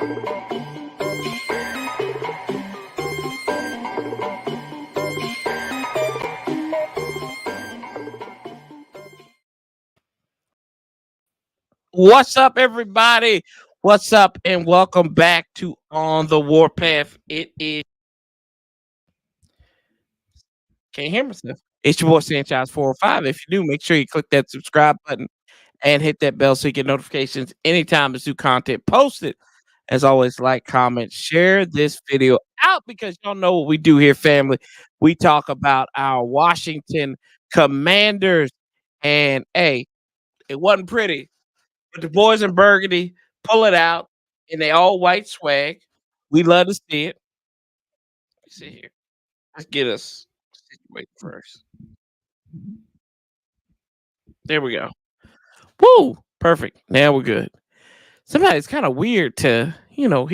What's up, everybody? What's up, and welcome back to On the Warpath. It is can't hear myself. It's your boy Sanchez 405. If you do, make sure you click that subscribe button and hit that bell so you get notifications anytime there's new content posted. As always, like, comment, share this video out because y'all know what we do here, family. We talk about our Washington Commanders, and hey, it wasn't pretty. But the boys in burgundy pull it out in their all white swag. We love to see it. Let's see here. Let's get us situated first. There we go. Woo! Perfect. Now we're good. Sometimes it's kind of weird to, hear not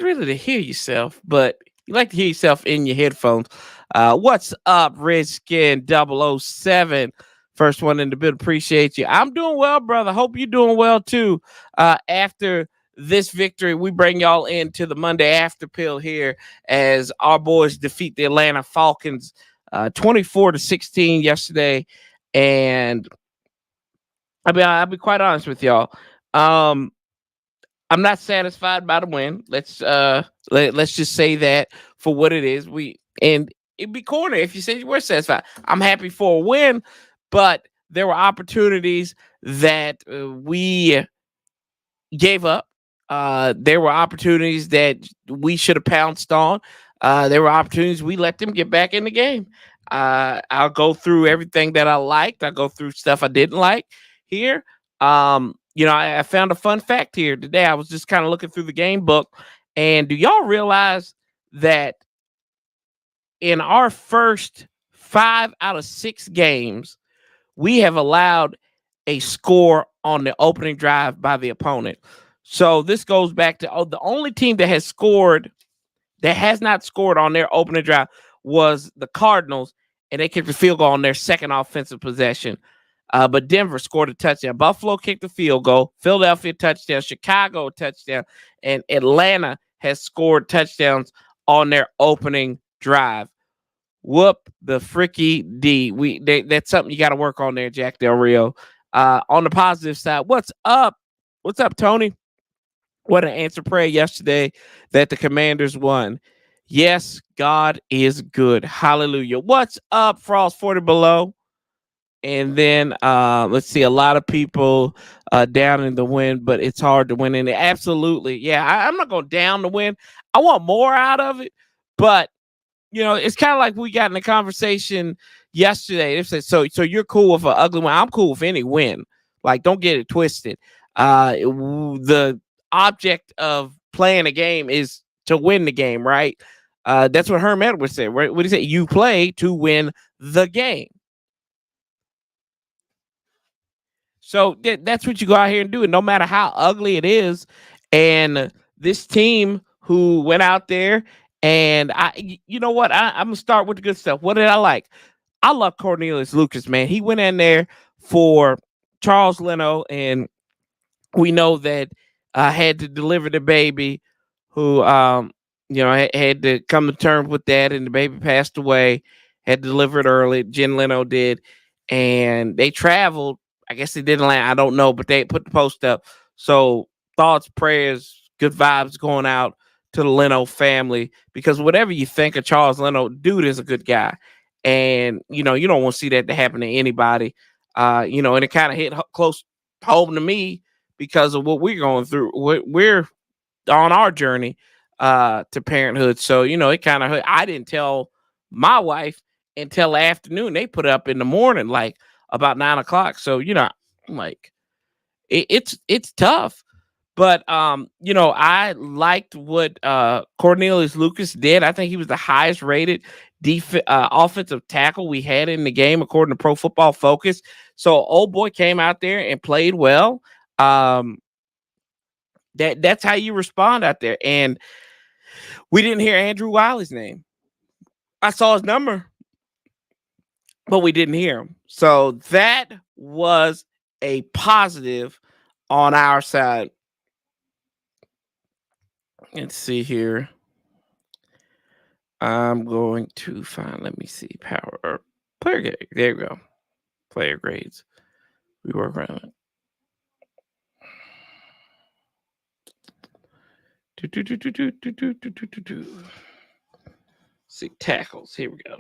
really to hear yourself, but you like to hear yourself in your headphones. What's up, Redskin 007? First one in the bit. Appreciate you. I'm doing well, brother. Hope you're doing well too. After this victory, we bring y'all into the Monday after pill here as our boys defeat the Atlanta Falcons 24-16 yesterday. And I'll be quite honest with y'all. I'm not satisfied by the win. Let's just say that for what it is. It'd be corny if you said you were satisfied. I'm happy for a win, but there were opportunities that we gave up. There were opportunities that we should have pounced on. There were opportunities we let them get back in the game. I'll go through everything that I liked. I'll go through stuff I didn't like here. I found a fun fact here today. I was just kind of looking through the game book. And do y'all realize that in our first 5 out of 6 games, we have allowed a score on the opening drive by the opponent? So this goes back to the only team that has not scored on their opening drive was the Cardinals, and they kicked a field goal on their second offensive possession. But Denver scored a touchdown. Buffalo kicked a field goal. Philadelphia touchdown. Chicago touchdown. And Atlanta has scored touchdowns on their opening drive. Whoop the fricky D. That's something you got to work on there, Jack Del Rio. On the positive side, what's up? What's up, Tony? What an answer prayer yesterday that the Commanders won. Yes, God is good. Hallelujah. What's up, Frost 40 Below? And then let's see, a lot of people down in the win, but it's hard to win in it. Absolutely. Yeah, I'm not going down to win. I want more out of it, but it's kind of like we got in a conversation yesterday. They said, so you're cool with an ugly win. I'm cool with any win. Like, don't get it twisted. The object of playing a game is to win the game, right? That's what Herm Edwards said. Right? What did he say? You play to win the game. So that's what you go out here and do. And no matter how ugly it is, and this team who went out there, and you know what? I'm going to start with the good stuff. What did I like? I love Cornelius Lucas, man. He went in there for Charles Leno, and we know that had to deliver the baby who, had to come to terms with that, and the baby passed away, had delivered early. Jen Leno did, and they traveled. I guess they didn't land. I don't know, but they put the post up. So thoughts, prayers, good vibes going out to the Leno family, because whatever you think of Charles Leno, dude is a good guy. And, you don't want to see that to happen to anybody. And it kind of hit close home to me because of what we're going through. We're on our journey to parenthood. So, it kind of, I didn't tell my wife until the afternoon. They put it up in the morning, like about 9 o'clock. So, I'm like, it's tough. But, I liked what Cornelius Lucas did. I think he was the highest rated offensive tackle we had in the game, according to Pro Football Focus. So old boy came out there and played well. That's how you respond out there. And we didn't hear Andrew Wiley's name. I saw his number, but we didn't hear him. So that was a positive on our side. Let's see here. I'm going to find, let me see, power player grade. There we go. Player grades. We work around it. See, tackles. Here we go.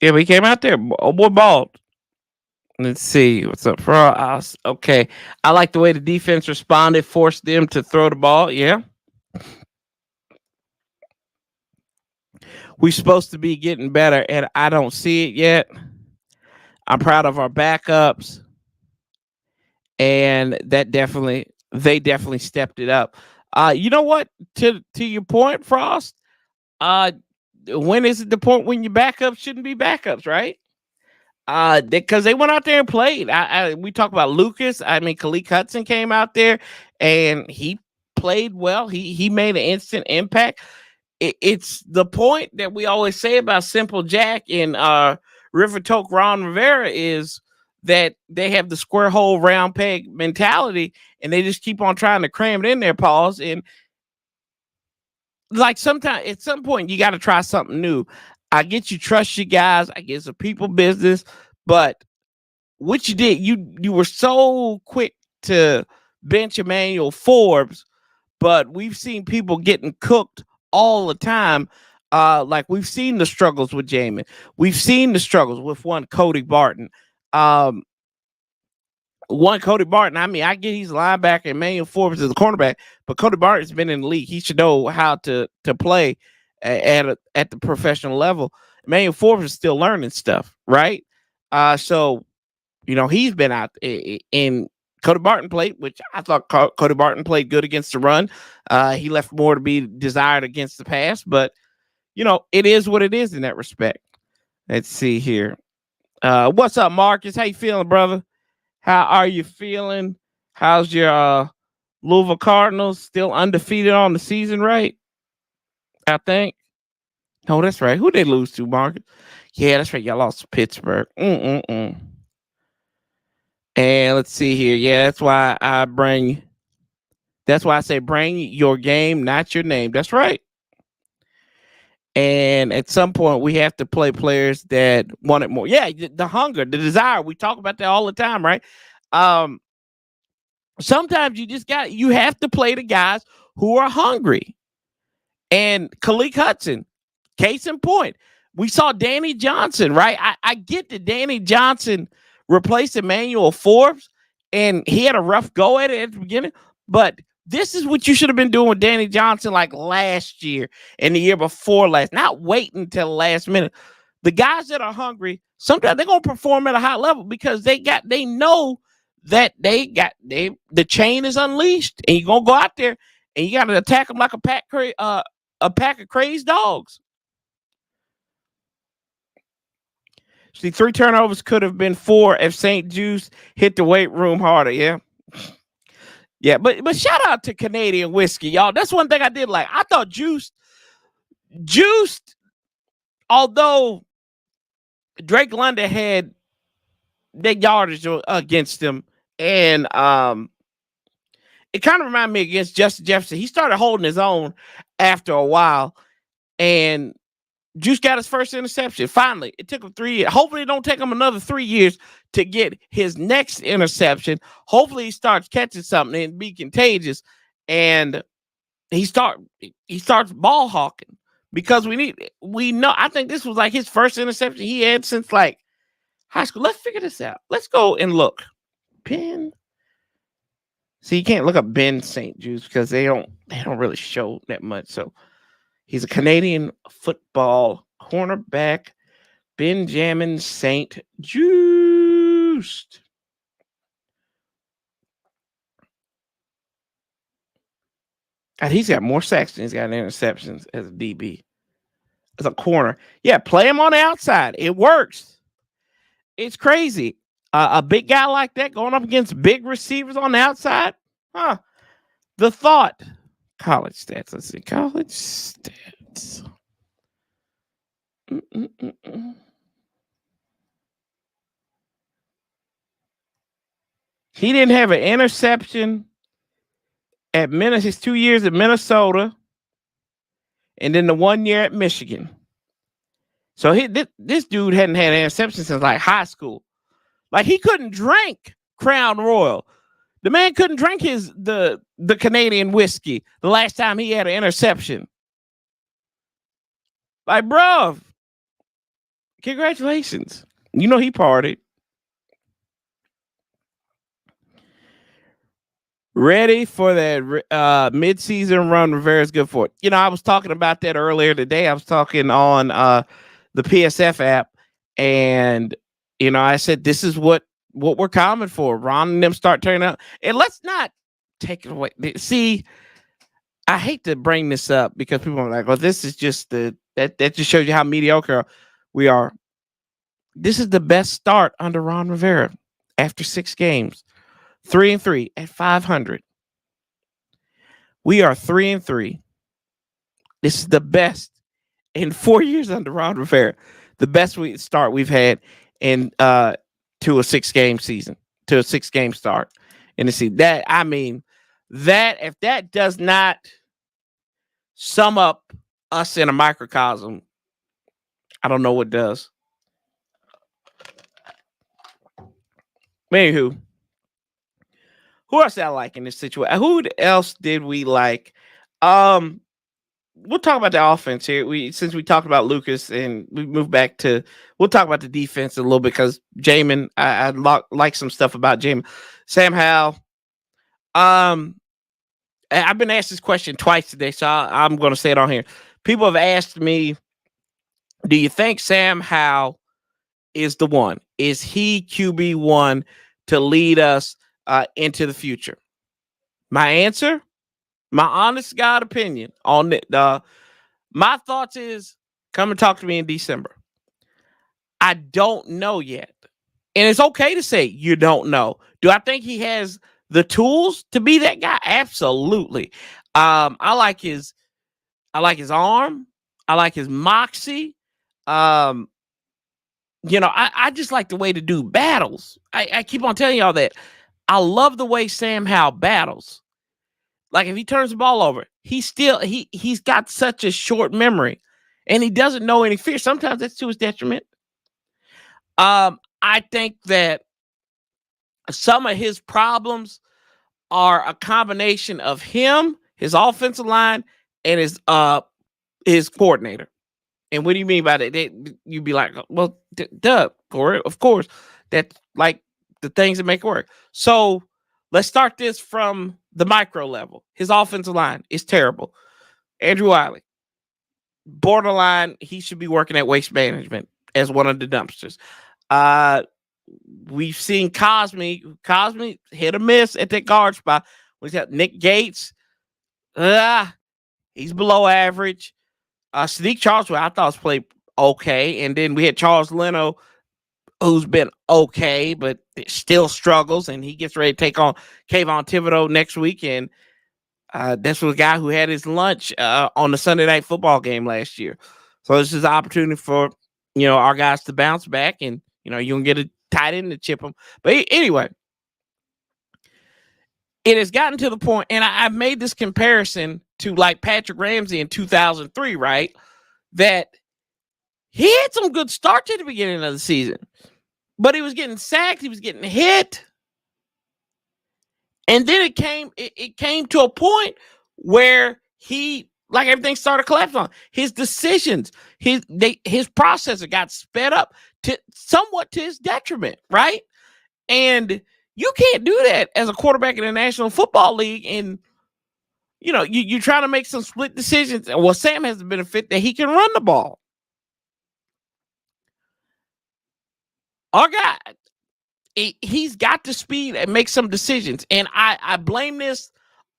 Yeah, we came out there. Oh boy, balled. Let's see what's up for us. Okay, I like the way the defense responded, forced them to throw the ball. Yeah, we're supposed to be getting better, and I don't see it yet. I'm proud of our backups, and they definitely stepped it up. You know what? To your point, Frost. Uh, when is it the point when your backups shouldn't be backups, right? Because they went out there and played. We talk about Lucas. I mean, Khalid Hudson came out there and he played well. He made an instant impact. It's the point that we always say about Simple Jack and River Toke Ron Rivera is that they have the square hole round peg mentality and they just keep on trying to cram it in their paws. And like sometimes at some point you got to try something new. I get you trust you guys. I get it's a people business, but what you did, you were so quick to bench Emmanuel Forbes, but we've seen people getting cooked all the time. Like we've seen the struggles with Jamin. We've seen the struggles with Cody Barton. Um, Cody Barton. I mean, I get he's a linebacker, Emmanuel Forbes is a cornerback, but Cody Barton's been in the league. He should know how to play at the professional level. Emmanuel Forbes is still learning stuff, right? So he's been out in Cody Barton played, which I thought Cody Barton played good against the run. He left more to be desired against the pass, but it is what it is in that respect. Let's see here. What's up, Marcus? How you feeling, brother? How are you feeling? How's your Louisville Cardinals? Still undefeated on the season, right? I think. Oh, that's right. Who they lose to, Marcus? Yeah, that's right. Y'all lost to Pittsburgh. And let's see here. Yeah, that's why I say bring your game, not your name. That's right. And at some point, we have to play players that want it more. Yeah, the hunger, the desire. We talk about that all the time, right? Sometimes you have to play the guys who are hungry. And Khalid Hudson, case in point, we saw Danny Johnson, right? I get that Danny Johnson replaced Emmanuel Forbes, and he had a rough go at it at the beginning, but this is what you should have been doing with Danny Johnson like last year and the year before last, not waiting until the last minute. The guys that are hungry, sometimes they're gonna perform at a high level because they know that the chain is unleashed, and you're gonna go out there and you gotta attack them like a pack of crazed dogs. See, 3 turnovers could have been 4 if St. Juice hit the weight room harder. Yeah. Yeah, but shout out to Canadian whiskey, y'all. That's one thing I did like. I thought Juiced, although Drake London had that yardage against him, and it kind of reminded me against Justin Jefferson. He started holding his own after a while, and Juice got his first interception. Finally, it took him 3 years. Hopefully, it don't take him another 3 years to get his next interception. Hopefully, he starts catching something and be contagious, and he starts ball hawking because we know. I think this was like his first interception he had since like high school. Let's figure this out. Let's go and look. Ben. See, you can't look up Ben St. Juice because they don't really show that much. So he's a Canadian football cornerback, Benjamin St. Just. And he's got more sacks than he's got interceptions as a DB. As a corner. Yeah, play him on the outside. It works. It's crazy. A big guy like that going up against big receivers on the outside. Huh. The thought. College stats. Let's see. College stats. He didn't have an interception at his 2 years at Minnesota, and then the 1 year at Michigan. So this dude hadn't had an interception since like high school. Like he couldn't drink Crown Royal. The man couldn't drink the Canadian whiskey the last time he had an interception. Like, bro, congratulations. You know he partied. Ready for that mid-season run Rivera's good for it. You know, I was talking about that earlier today. I was talking on the PSF app, and you know, I said this is what we're coming for. Ron and them start turning up, and let's not take it away. See, I hate to bring this up because people are like, "Well, this is just that just shows you how mediocre we are." This is the best start under Ron Rivera after 6 games. 3-3 at 500. We are 3-3. This is the best in 4 years under Ron Rivera. The best start we've had in to a 6-game season, to a 6-game start. And to see that, I mean, that if that does not sum up us in a microcosm, I don't know what does. Anywho. Who else did I like in this situation? Who else did we like? We'll talk about the offense here. Since we talked about Lucas and we moved back to, we'll talk about the defense a little bit because Jamin, I like some stuff about Jamin. Sam Howell. I've been asked this question twice today, so I'm going to say it on here. People have asked me, do you think Sam Howell is the one? Is he QB1 to lead us into the future? My answer, my honest God opinion on it, my thoughts is come and talk to me in December. I don't know yet. And it's okay to say you don't know. Do I think he has the tools to be that guy? Absolutely. I like his arm. I like his moxie. You know, I just like the way to do battles. I keep on telling y'all that. I love the way Sam Howell battles. Like if he turns the ball over, he's got such a short memory and he doesn't know any fear. Sometimes that's to his detriment. I think that some of his problems are a combination of him, his offensive line, and his coordinator. And what do you mean by that? You'd be like, well, duh, Corey, of course. That's like the things that make it work. So let's start this from the micro level. His offensive line is terrible. Andrew Wiley, borderline, he should be working at Waste Management as one of the dumpsters. We've seen Cosme hit or miss at that guard spot. We got Nick Gates. He's below average. Sadiq Charlesworth, I thought was played okay. And then we had Charles Leno, who's been okay, but still struggles, and he gets ready to take on Kayvon Thibodeau next week. And that's the guy who had his lunch on the Sunday Night Football game last year. So this is an opportunity for, you know, our guys to bounce back, and, you know, you can get a tight end to chip them. But anyway, it has gotten to the point, and I've made this comparison to like Patrick Ramsey in 2003, right? That he had some good starts at the beginning of the season, but he was getting sacked. He was getting hit. And then it came to a point where like everything started collapsing on his decisions. His processor got sped up somewhat to his detriment, right? And you can't do that as a quarterback in the National Football League. And, you know, you try to make some split decisions. Well, Sam has the benefit that he can run the ball. Our guy, he's got the speed and make some decisions. And I blame this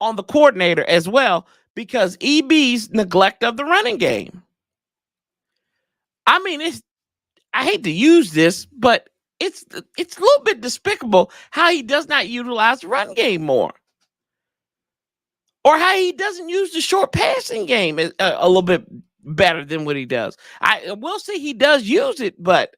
on the coordinator as well, because EB's neglect of the running game. I mean, I hate to use this, but it's a little bit despicable how he does not utilize the run game more, or how he doesn't use the short passing game a little bit better than what he does. I will say he does use it, but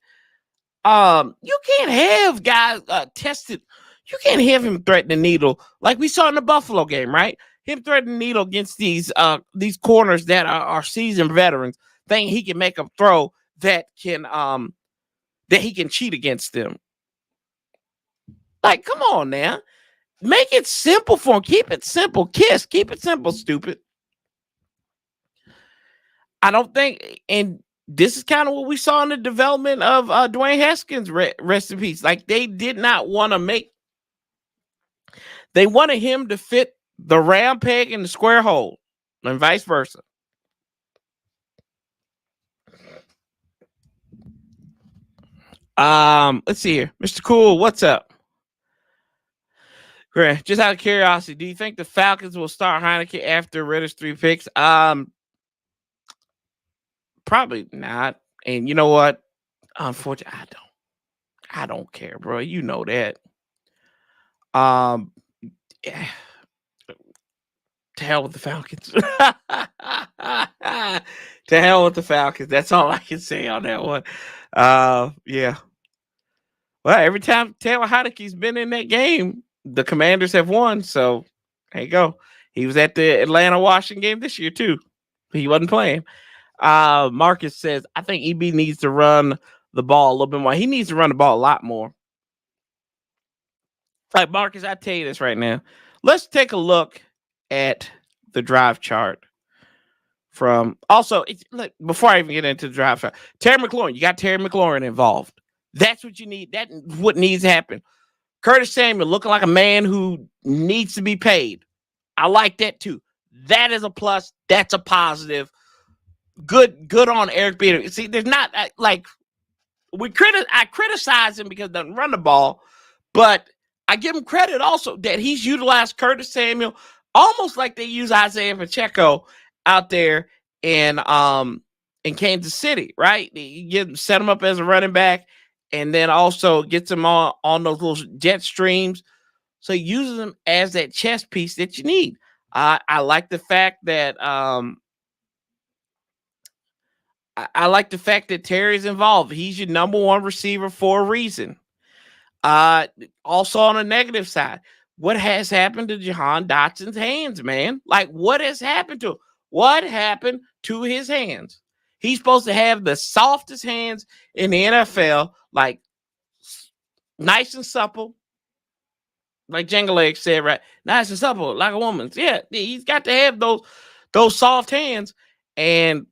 you can't have guys tested. You can't have him threaten the needle like we saw in the Buffalo game, right? Him threatening the needle against these corners that are seasoned veterans, thinking he can make a throw that he can cheat against them. Like, come on now. Make it simple for him. Keep it simple. Kiss. Keep it simple, stupid. I don't think, and this is kind of what we saw in the development of Dwayne Haskins, rest in peace. Like, they did not want to they wanted him to fit the round peg in the square hole, and vice versa. Let's see here. Mr. Cool, what's up? Great. Just out of curiosity, do you think the Falcons will start Heineke after Ritter's 3 picks? Probably not. And you know what? Unfortunately, I don't care, bro. You know that. Yeah. To hell with the Falcons. To hell with the Falcons. That's all I can say on that one. Yeah. Well, every time Taylor Heineke's been in that game, the Commanders have won. So there you go. He was at the Atlanta-Washington game this year, too. He wasn't playing. Marcus says, I think EB needs to run the ball a little bit more. He needs to run the ball a lot more. Like, Marcus, I tell you this right now. Let's take a look at the drive chart from also look, before I even get into the drive chart. Terry McLaurin, you got Terry McLaurin involved. That's what you need. That's what needs to happen. Curtis Samuel looking like a man who needs to be paid. I like that too. That is a plus. That's a positive. Good on Eric Bieniemy. See, there's not like I criticize him because he doesn't run the ball, but I give him credit also that he's utilized Curtis Samuel almost like they use Isaiah Pacheco out there in Kansas City, right? You set him up as a running back, and then also gets him on those little jet streams. So he uses him as that chess piece that you need. I like the fact that I like the fact that Terry's involved. He's your number one receiver for a reason. Also on the negative side, what has happened to Jahan Dotson's hands, man? Like, what has happened to him? What happened to his hands? He's supposed to have the softest hands in the NFL, like nice and supple, like Jenga said, right? Nice and supple, like a woman's. Yeah, he's got to have those soft hands, and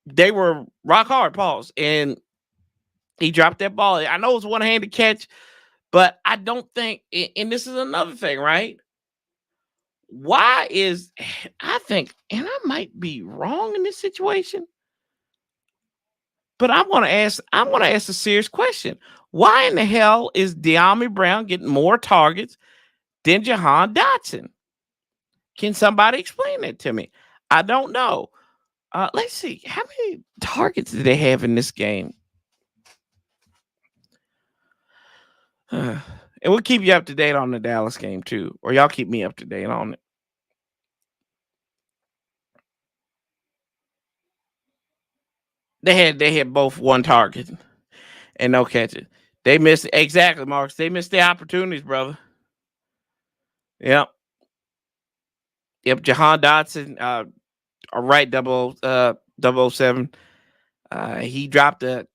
they were rock hard, pause. And he dropped that ball. I know it's one-handed catch, but I don't think, and this is another thing, right? I think, and I might be wrong in this situation, but I want to ask a serious question. Why in the hell is De'Ami Brown getting more targets than Jahan Dotson? Can somebody explain that to me? I don't know. Let's see. How many targets did they have in this game? And we'll keep you up to date on the Dallas game too, or y'all keep me up to date on it. They had both one target and no catches. They missed exactly, Marks. They missed the opportunities, brother. Yep. Jahan Dotson, right 007. He dropped at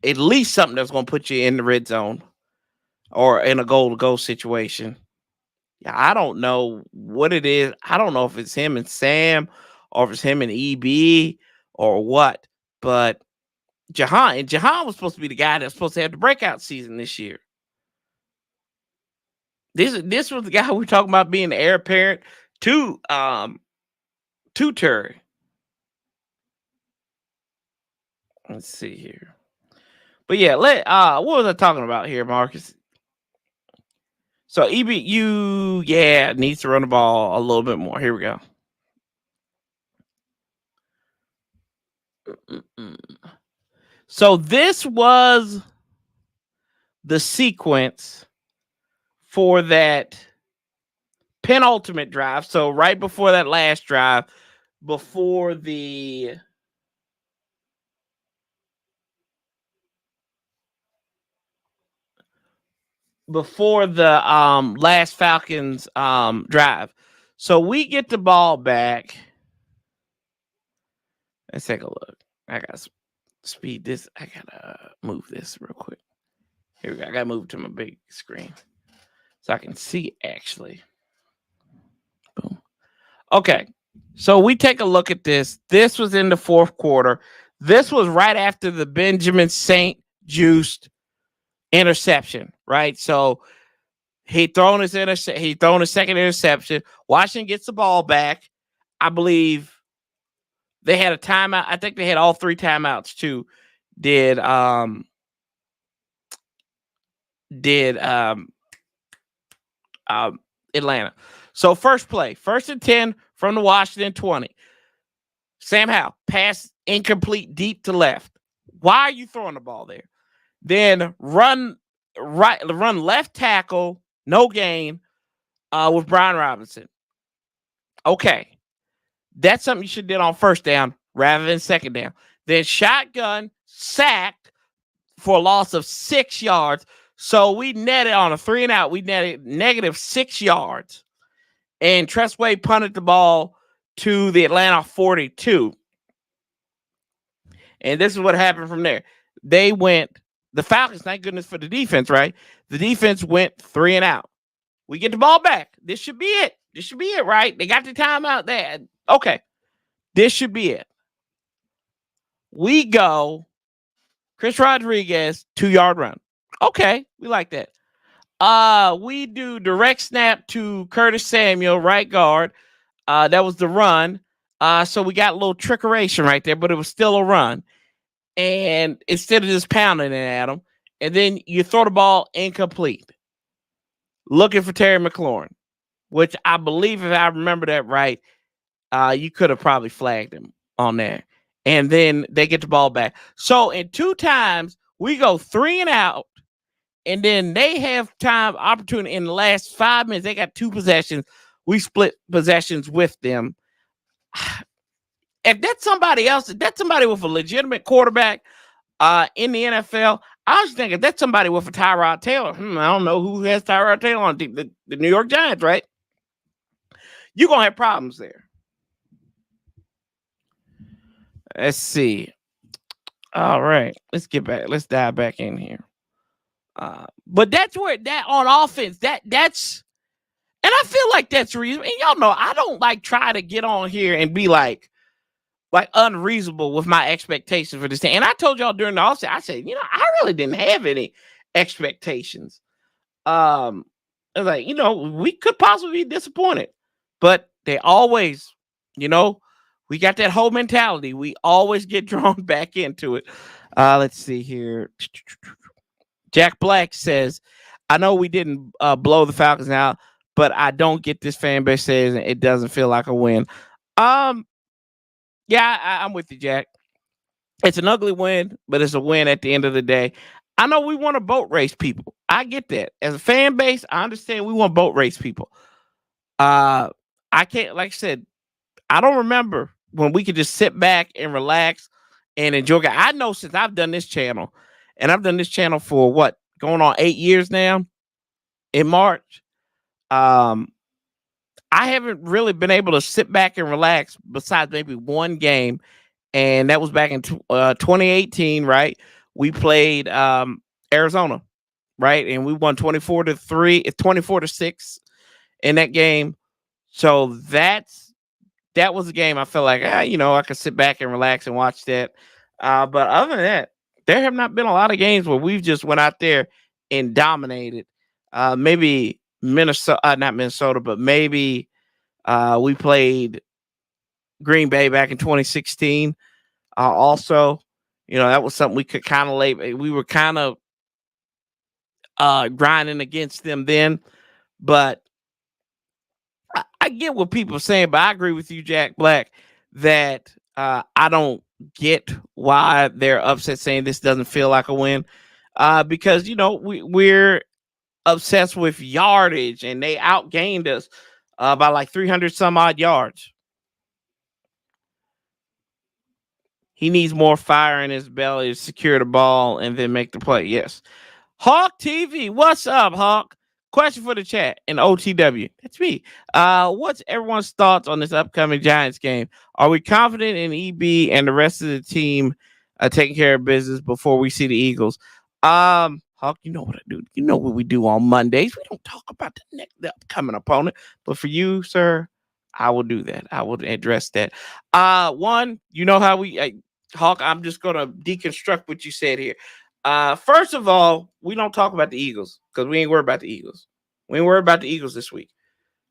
least something that's going to put you in the red zone or in a goal-to-goal situation. Yeah, I don't know what it is. I don't know if it's him and Sam or if it's him and EB or what. But Jahan was supposed to be the guy that's supposed to have the breakout season this year. This was the guy we're talking about being the heir apparent to Terry. Let's see here. But yeah, what was I talking about here, Marcus? So EBU, needs to run the ball a little bit more. Here we go. So this was the sequence for that penultimate drive. So right before that last drive, before the before the last Falcons drive. So we get the ball back. Let's take a look. I gotta speed this. I gotta move this real quick. Here we go. I gotta move to my big screen so I can see actually. Boom. Okay. So we take a look at this. This was in the fourth quarter. This was right after the Benjamin St. Juste interception, right? So he thrown his second interception. Washington gets the ball back. I believe they had a timeout. I think they had all three timeouts too. Did Atlanta. So first play, 1st and 10 from the Washington 20. Sam Howell, pass incomplete deep to left. Why are you throwing the ball there? Then run left tackle, no gain, with Brian Robinson. Okay. That's something you should have did on first down rather than second down. Then shotgun, sacked for a loss of 6 yards. So we netted on a 3 and out. We netted negative 6 yards. And Tressway punted the ball to the Atlanta 42. And this is what happened from there. The Falcons, thank goodness for the defense, right? The defense went 3 and out. We get the ball back. This should be it. Right? They got the timeout there. Okay. This should be it. We go Chris Rodriguez, 2-yard run. Okay. We like that. We do direct snap to Curtis Samuel, right guard. That was the run. So we got a little trickeration right there, but it was still a run. And instead of just pounding it at him, and then you throw the ball incomplete. Looking for Terry McLaurin, which I believe, if I remember that right, you could have probably flagged him on there. And then they get the ball back. So in 2 times, we go 3 and out. And then they have opportunity in the last 5 minutes. They got 2 possessions. We split possessions with them. If that's somebody else, if that's somebody with a legitimate quarterback in the NFL, I was thinking that's somebody with a Tyrod Taylor. I don't know who has Tyrod Taylor on the New York Giants, right? You're going to have problems there. Let's see. All right. Let's get back. Let's dive back in here. But that's where that on offense, that's, and I feel like that's reasonable. And y'all know, I don't like try to get on here and be like unreasonable with my expectations for this thing. And I told y'all during the offseason, I said, I really didn't have any expectations. I was like, we could possibly be disappointed, but they always, we got that whole mentality. We always get drawn back into it. Let's see here. Jack Black says, I know we didn't blow the Falcons out, but I don't get this fan base says it doesn't feel like a win. Yeah, I'm with you, Jack. It's an ugly win, but it's a win at the end of the day. I know we want to boat race people. I get that. As a fan base, I understand we want to boat race people. I can't, like I said, I don't remember when we could just sit back and relax and enjoy it. I know since I've done this channel, and I've done this channel for going on 8 years now in March. I haven't really been able to sit back and relax besides maybe one game. And that was back in 2018, right? We played Arizona, right? And we won 24-6 in that game. So that was a game I felt like, I could sit back and relax and watch that. But other than that, there have not been a lot of games where we've just went out there and dominated. Maybe not Minnesota, but maybe we played Green Bay back in 2016. Also, that was something we could kind of we were kind of grinding against them then. But I get what people are saying, but I agree with you, Jack Black, that I don't get why they're upset saying this doesn't feel like a win. Because, we're obsessed with yardage and they outgained us by like 300 some odd yards. He needs more fire in his belly to secure the ball and then make the play. Yes. Hawk TV, what's up, Hawk? Question for the chat and OTW. That's me. What's everyone's thoughts on this upcoming Giants game? Are we confident in EB and the rest of the team taking care of business before we see the Eagles? Hawk, you know what I do. You know what we do on Mondays. We don't talk about the upcoming opponent, but for you, sir, I will do that. I will address that. One, you know how Hawk. I'm just gonna deconstruct what you said here. First of all, we don't talk about the Eagles because we ain't worried about the Eagles. We ain't worried about the Eagles this week.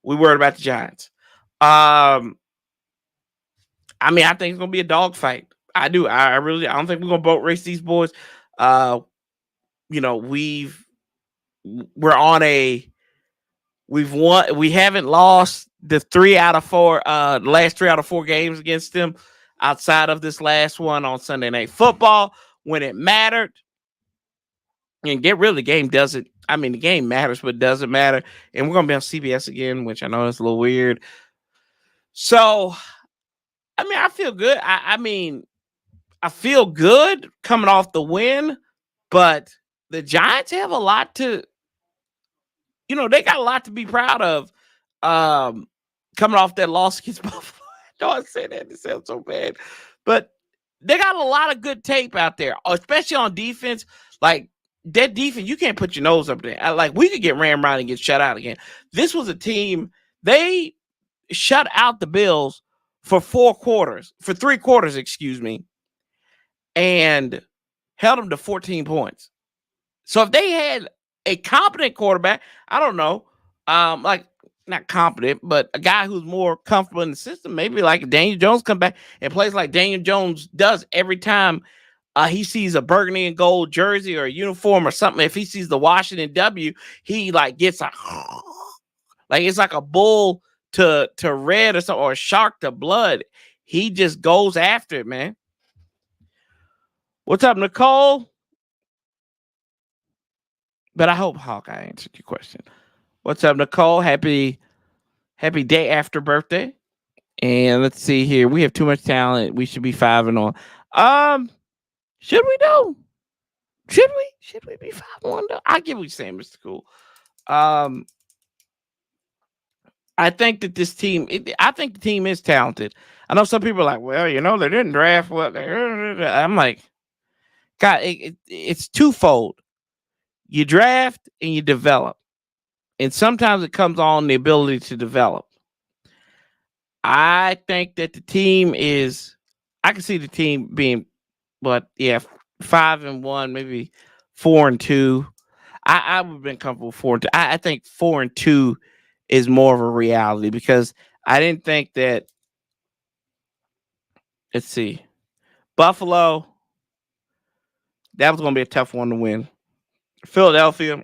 We worried about the Giants. I mean, I think it's gonna be a dogfight. I do. I don't think we're gonna boat race these boys. You know, we've won. We haven't lost the last 3 out of 4 games against them outside of this last one on Sunday Night Football when it mattered. And the game doesn't. I mean, the game matters, but it doesn't matter. And we're gonna be on CBS again, which I know is a little weird. So, I mean, I feel good. I feel good coming off the win, but the Giants have a lot to. They got a lot to be proud of. Coming off that loss against Buffalo. I know I said that. It sounds so bad, but they got a lot of good tape out there, especially on defense. Like that defense, you can't put your nose up there. We could get ran around and get shut out again. This was a team, they shut out the Bills for 3 quarters, excuse me, and held them to 14 points. So if they had a competent quarterback, I don't know, not competent, but a guy who's more comfortable in the system, maybe like Daniel Jones come back and plays like Daniel Jones does every time he sees a burgundy and gold jersey or a uniform or something. If he sees the Washington W, he gets it's like a bull to red or something, or a shark to blood. He just goes after it, man. What's up, Nicole? But I hope Hawkeye answered your question. What's up, Nicole? Happy day after birthday. And let's see here. We have too much talent. We should be 5-0. Should we though? Should we be 5-1 though? I get what you're saying, Mr. Cool. I think that this team. I think the team is talented. I know some people are like, well, they didn't draft what. I'm like, God, it's twofold. You draft and you develop. And sometimes it comes on the ability to develop. I think that the team I can see the team being, 5-1, maybe 4-2. I would have been comfortable 4-2. I think 4-2 is more of a reality because I didn't think that. Let's see, Buffalo. That was going to be a tough one to win. Philadelphia.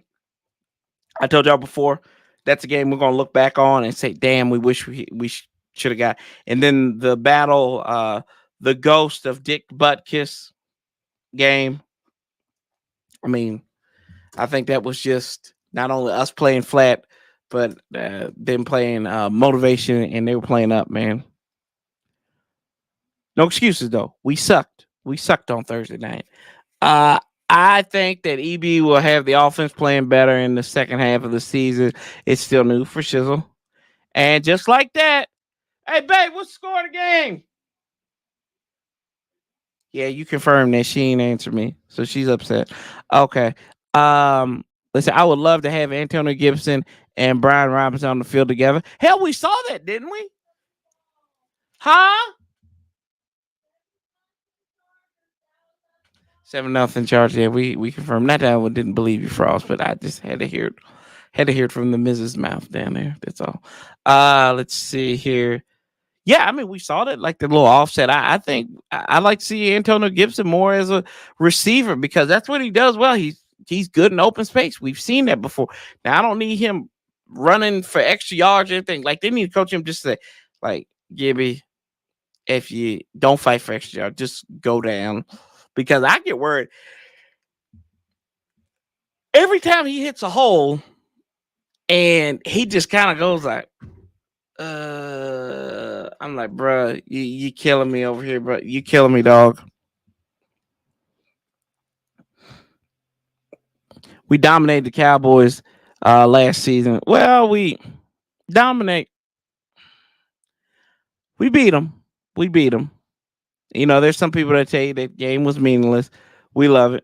I told y'all before, that's a game we're going to look back on and say, damn, we wish we should have got. And then the battle, the ghost of Dick Butkus game. I mean, I think that was just not only us playing flat, but them playing motivation, and they were playing up, man. No excuses, though. We sucked. We sucked on Thursday night. I think that EB will have the offense playing better in the second half of the season. It's still new for Shizzle. And just like that, hey, babe, what's the score of the game? Yeah, you confirmed that she ain't answered me, so she's upset. Okay. Listen, I would love to have Antonio Gibson and Brian Robinson on the field together. Hell, we saw that, didn't we? Huh? 7-0 charge. Yeah, we confirmed. Not that I didn't believe you, Frost, but I just had to hear it from the Mrs. mouth down there. That's all. Let's see here. Yeah, I mean, we saw that, like the little offset. I think I like to see Antonio Gibson more as a receiver because that's what he does well. He's good in open space. We've seen that before. Now, I don't need him running for extra yards or anything. Like, they need to coach him just to say, like, Gibby, if you don't fight for extra yards, just go down. Because I get worried. Every time he hits a hole and he just kind of goes like, I'm like, bro, you killing me over here, bro. You killing me, dog. we dominated the Cowboys last season. Well, we dominate. We beat them. We beat them. You know, there's some people that tell you that game was meaningless. We love it.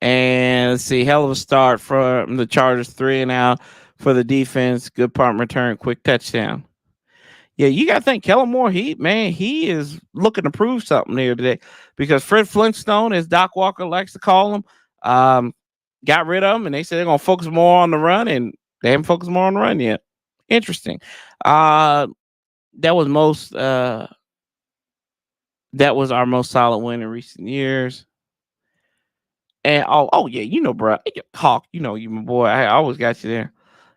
And let's see, hell of a start from the Chargers, 3-and-out for the defense. Good punt return, quick touchdown. Yeah, you got to think Kellen Moore. He is looking to prove something here today because Fred Flintstone, as Doc Walker likes to call him, got rid of him, and they said they're going to focus more on the run, and they haven't focused more on the run yet. Interesting. That was our most solid win in recent years. And oh yeah, you know, bro, Hawk, you know, you my boy. I always got you there.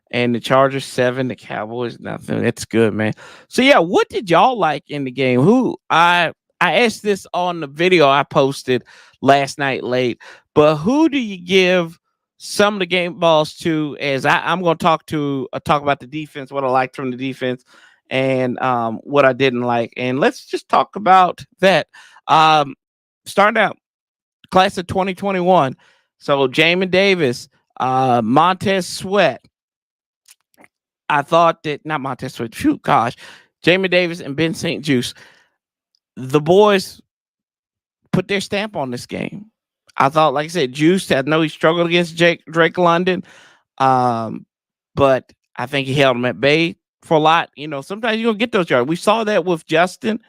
And the Chargers 7, the Cowboys nothing. That's good, man. So yeah, what did y'all like in the game? I asked this on the video I posted last night late, but who do you give some of the game balls to? As I'm going to talk about the defense, what I liked from the defense, and what I didn't like, and let's just talk about that. Starting out, class of 2021. So Jamin Davis, Montez Sweat. I thought that not Montez Sweat. Shoot, gosh, Jamin Davis and Ben St. Juice. The boys put their stamp on this game. I thought, like I said, Juice. I know he struggled against Drake London, but I think he held him at bay for a lot. You know, sometimes you're gonna get those yards. We saw that with Justin.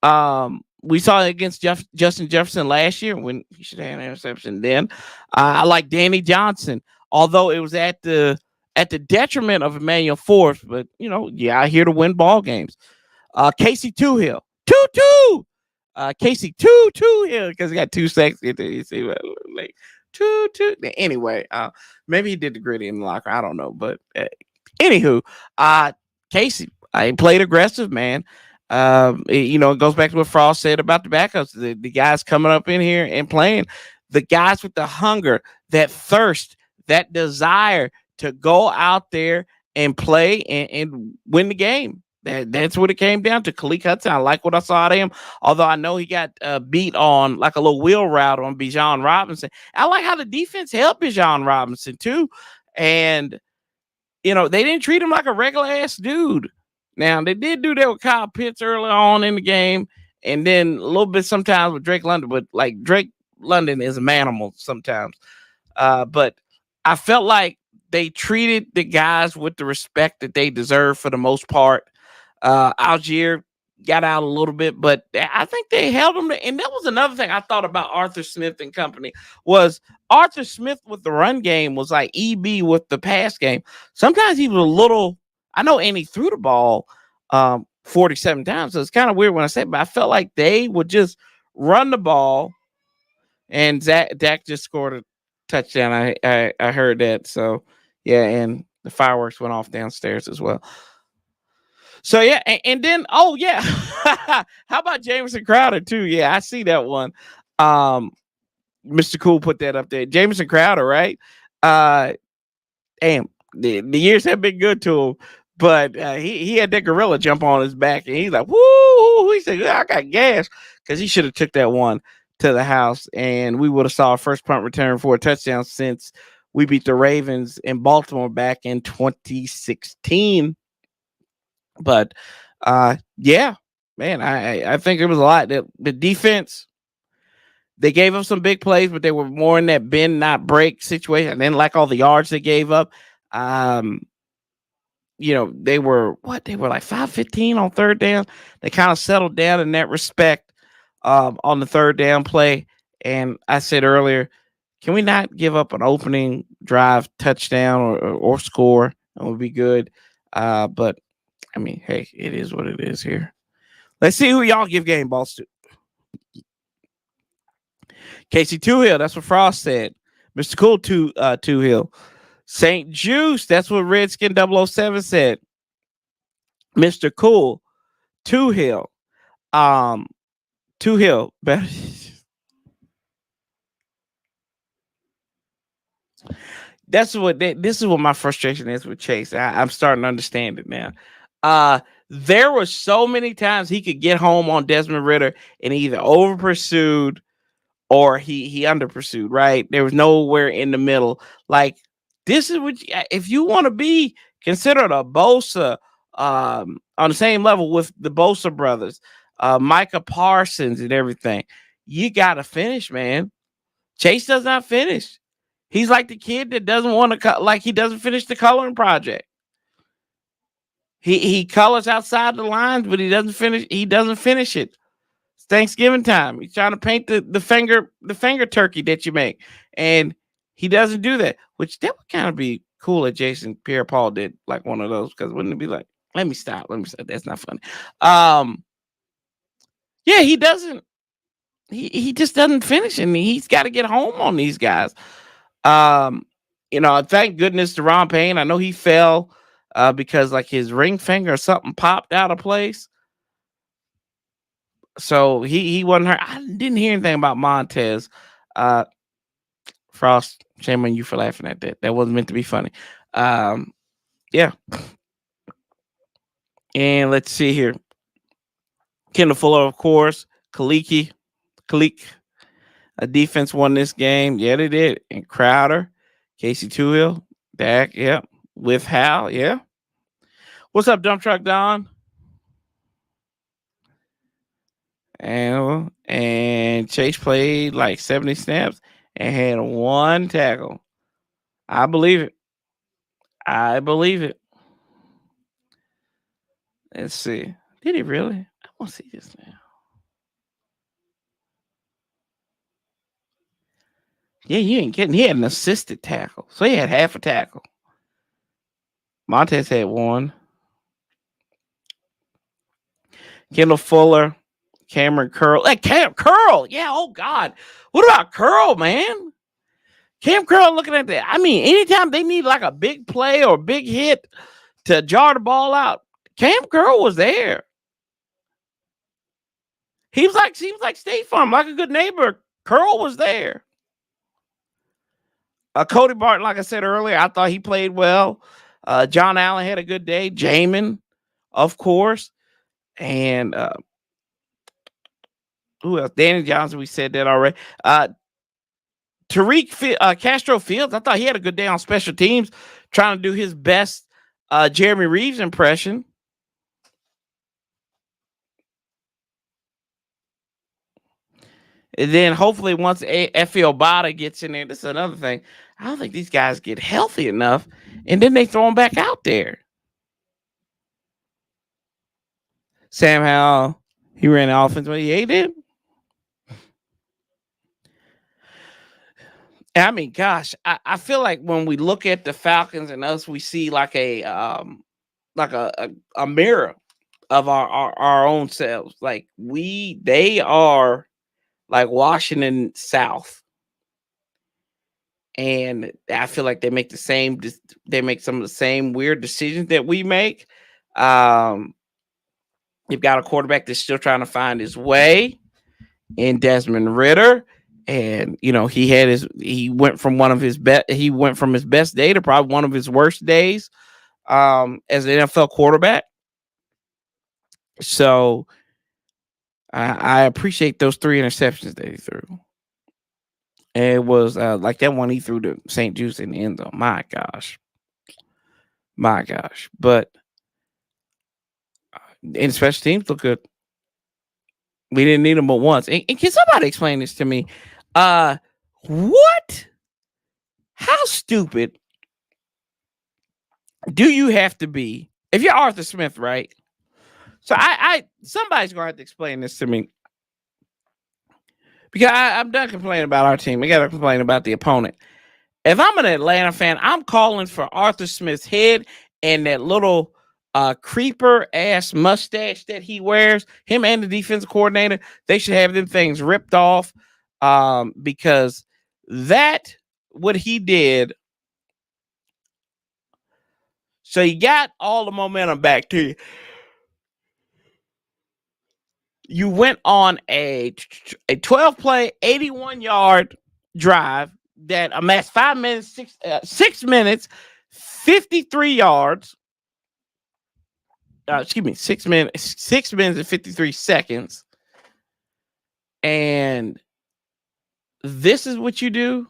We saw it against Justin Jefferson last year when he should have an interception. Then I like Danny Johnson, although it was at the detriment of Emmanuel Forbes. But you know, yeah, I here to win ball games. Casey Toohill, Casey Toohill because he got 2 sacks. You see, like two. Anyway, maybe he did the gritty in the locker. I don't know, but anywho, Casey, I played aggressive, man. You know, it goes back to what Frost said about the backups. The guys coming up in here and playing, the guys with the hunger, that thirst, that desire to go out there and play and win the game. That's what it came down to. Khaleke Hudson, I like what I saw out of him. Although I know he got beat on like a little wheel route on Bijan Robinson. I like how the defense helped Bijan Robinson too. And, you know, they didn't treat him like a regular ass dude. Now, they did do that with Kyle Pitts early on in the game, and then a little bit sometimes with Drake London, but like Drake London is a manimal sometimes. But I felt like they treated the guys with the respect that they deserve for the most part. Algier got out a little bit, but I think they held them. And that was another thing I thought about Arthur Smith and company was Arthur Smith with the run game was like EB with the pass game. Sometimes he was a little. I know Andy threw the ball 47 times, so it's kind of weird when I say it, but I felt like they would just run the ball, and Dak just scored a touchdown. I heard that, so yeah, and the fireworks went off downstairs as well. So yeah, and then how about Jamison Crowder too? Yeah, I see that one. Mr. Cool put that up there. Jamison Crowder, right? Damn, the years have been good to him. But he had that gorilla jump on his back, and he's like, woo! He said, I got gas, because he should have took that one to the house, and we would have saw a first punt return for a touchdown since we beat the Ravens in Baltimore back in 2016. But yeah, man, I think it was a lot. The defense, they gave up some big plays, but they were more in that bend not break situation. I didn't like all the yards they gave up. You know, they were like 5-15 on third down. They kind of settled down in that respect on the third down play. And I said earlier, can we not give up an opening drive touchdown or score? That would be good. But I mean, hey, it is what it is here. Let's see who y'all give game balls to. Casey Toohill, that's what Frost said. Mr. Cool Toohill. St. Juice, that's what Redskin 007 said. Mr. Cool, Toohill. Toohill. This is what my frustration is with Chase. I'm starting to understand it now. There were so many times he could get home on Desmond Ridder and he either over pursued or he under pursued, right? There was nowhere in the middle. Like, this is what if you want to be considered a Bosa, on the same level with the Bosa brothers, Micah Parsons and everything, you gotta finish, man. Chase does not finish. He's like the kid that doesn't want to cut, like he doesn't finish the coloring project. He colors outside the lines, but he doesn't finish. He doesn't finish it. It's Thanksgiving time. He's trying to paint the finger turkey that you make, and he doesn't do that. Which that would kind of be cool if Jason Pierre-Paul did like one of those, because wouldn't it be like, let me stop. That's not funny. Yeah, he doesn't. He just doesn't finish, and he's got to get home on these guys. Thank goodness to Ron Payne. I know he fell because like his ring finger or something popped out of place. So he wasn't hurt. I didn't hear anything about Montez. Frost, shame on you for laughing at that. That wasn't meant to be funny. Yeah. And let's see here. Kendall Fuller, of course. Kalik. A defense won this game. Yeah, they did. And Crowder, Casey Tuhill, Dak, yeah. With Hal, yeah. What's up, Dump Truck Don? And Chase played like 70 snaps and had one tackle. I believe it. Let's see. Did he really? I want to see this now. Yeah, you ain't kidding. He had an assisted tackle. So he had half a tackle. Montez had one. Kendall Fuller, Cameron Curl. Hey, Curl. Yeah, oh God. What about Curl, man? Cam Curl looking at that. I mean, anytime they need like a big play or big hit to jar the ball out, Cam Curl was there. He was like State Farm, like a good neighbor. Curl was there. Cody Barton, like I said earlier, I thought he played well. John Allen had a good day. Jamin, of course. And who else? Danny Johnson, we said that already. Tariq Castro Fields, I thought he had a good day on special teams, trying to do his best Jeremy Reeves impression. And then hopefully once Effie Obata gets in there, this is another thing. I don't think these guys get healthy enough, and then they throw them back out there. Sam Howell, he ran the offense. Well, yeah, he did. I mean, gosh, I feel like when we look at the Falcons and us, we see like a mirror of our own selves. Like they are like Washington South. And I feel like they make some of the same weird decisions that we make. You've got a quarterback that's still trying to find his way in Desmond Ridder. And he went from his best day to probably one of his worst days as an NFL quarterback. So I appreciate those 3 interceptions that he threw. And it was like that one he threw to St. Juice in the end zone. My gosh. But and special teams look good. We didn't need them but once. And can somebody explain this to me? What? How stupid do you have to be if you're Arthur Smith, right? So somebody's gonna have to explain this to me, because I'm done complaining about our team. We gotta complain about the opponent. If I'm an Atlanta fan, I'm calling for Arthur Smith's head and that little creeper ass mustache that he wears. Him and the defensive coordinator, they should have them things ripped off, because what he did. So you got all the momentum back to you. You went on a 12-play, 81-yard drive that amassed 5 minutes, 6 minutes, 53 yards. 6 minutes and 53 seconds. And this is what you do.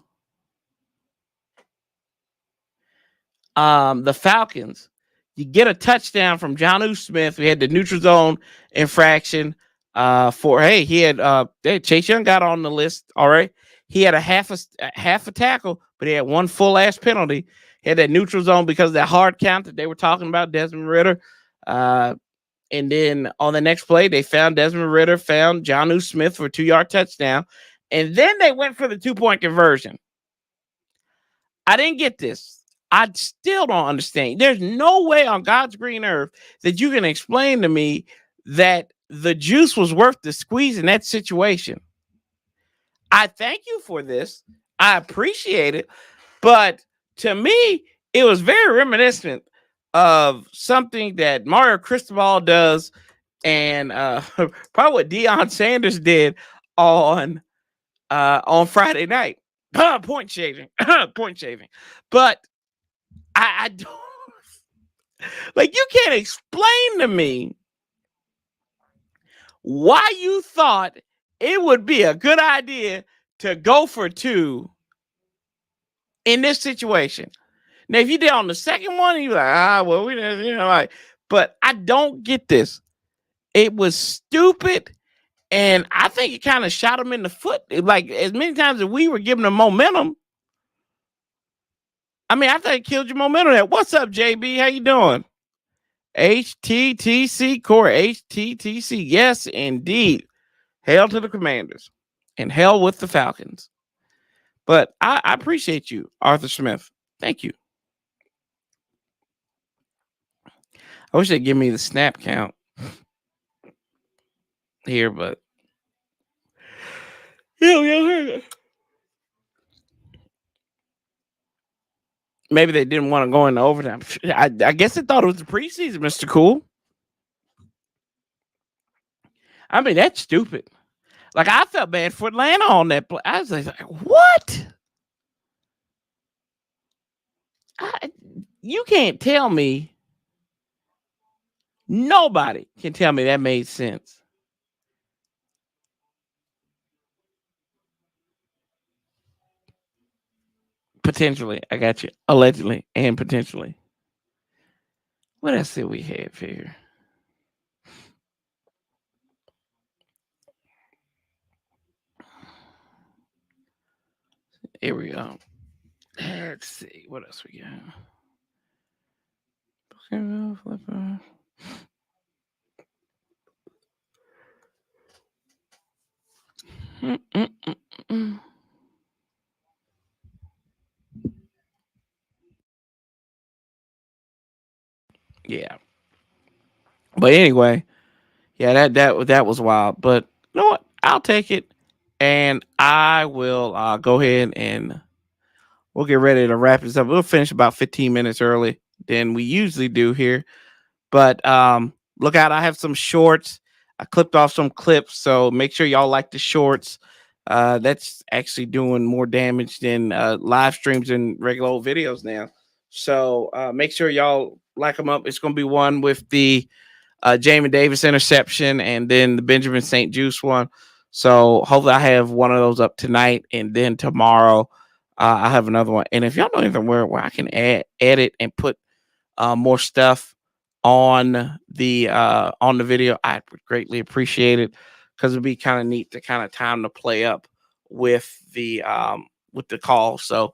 The Falcons, you get a touchdown from Jonnu Smith. We had the neutral zone infraction. He had Chase Young got on the list. All right, he had a half a tackle, but he had one full ass penalty. He had that neutral zone because of that hard count that they were talking about. Desmond Ridder. And then on the next play, they found Desmond Ridder, found Jonnu Smith for a 2-yard touchdown. And then they went for the 2-point conversion. I didn't get this. I still don't understand. There's no way on God's green earth that you can explain to me that the juice was worth the squeeze in that situation. I thank you for this. I appreciate it. But to me, it was very reminiscent of something that Mario Cristobal does and probably what Deion Sanders did on Friday night. Point shaving. But I don't like, you can't explain to me why you thought it would be a good idea to go for 2 in this situation. Now, if you did on the second one, you're like, we didn't, but I don't get this. It was stupid, and I think it kind of shot him in the foot. Like, as many times as we were giving him momentum, I think it killed your momentum. What's up, JB? How you doing? HTTC core, HTTC. Yes, indeed. Hail to the Commanders and hell with the Falcons. But I appreciate you, Arthur Smith. Thank you. I wish they'd give me the snap count here, but maybe they didn't want to go into overtime. I guess they thought it was the preseason, Mr. Cool. That's stupid. Like, I felt bad for Atlanta on that play. I was like, what? You can't tell me. Nobody can tell me that made sense. Potentially. I got you. Allegedly and potentially. What else did we have here? Here we go. Let's see. What else we got? Yeah. But anyway, yeah, that was wild. But you know what? I'll take it, and I will go ahead and we'll get ready to wrap this up. We'll finish about 15 minutes early than we usually do here. But look out, I have some shorts. I clipped off some clips, so make sure y'all like the shorts. That's actually doing more damage than live streams and regular old videos now. So make sure y'all like them up. It's going to be one with the Jamin Davis interception and then the Benjamin St. Juste one. So hopefully I have one of those up tonight, and then tomorrow I'll have another one. And if y'all know anything where I can edit and put more stuff on the video, I would greatly appreciate it, because it'd be kind of neat to kind of time to play up with the call. So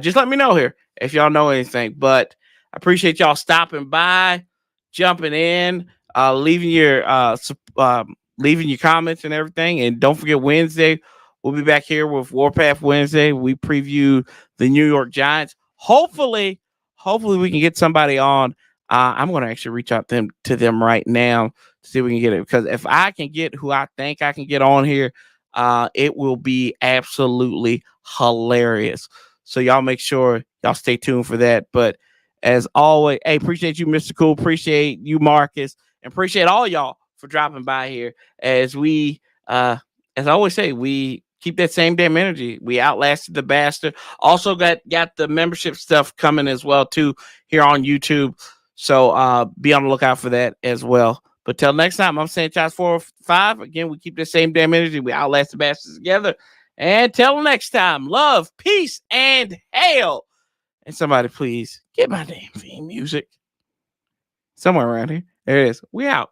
just let me know here if y'all know anything. But I appreciate y'all stopping by, jumping in, leaving your comments and everything. And don't forget, Wednesday we'll be back here with Warpath Wednesday. We preview the New York Giants. Hopefully we can get somebody on. I'm going to actually reach out to them right now to see if we can get it. Because if I can get who I think I can get on here, it will be absolutely hilarious. So y'all make sure y'all stay tuned for that. But as always, hey, appreciate you, Mr. Cool. Appreciate you, Marcus. And appreciate all y'all for dropping by here. As we, as I always say, we keep that same damn energy. We outlasted the bastard. Also got the membership stuff coming as well, too, here on YouTube. So be on the lookout for that as well. But till next time, I'm Sanchez 405. Again, we keep the same damn energy. We outlast the bastards together. Until next time, love, peace, and hail. And somebody please get my damn theme music somewhere around here. There it is. We out.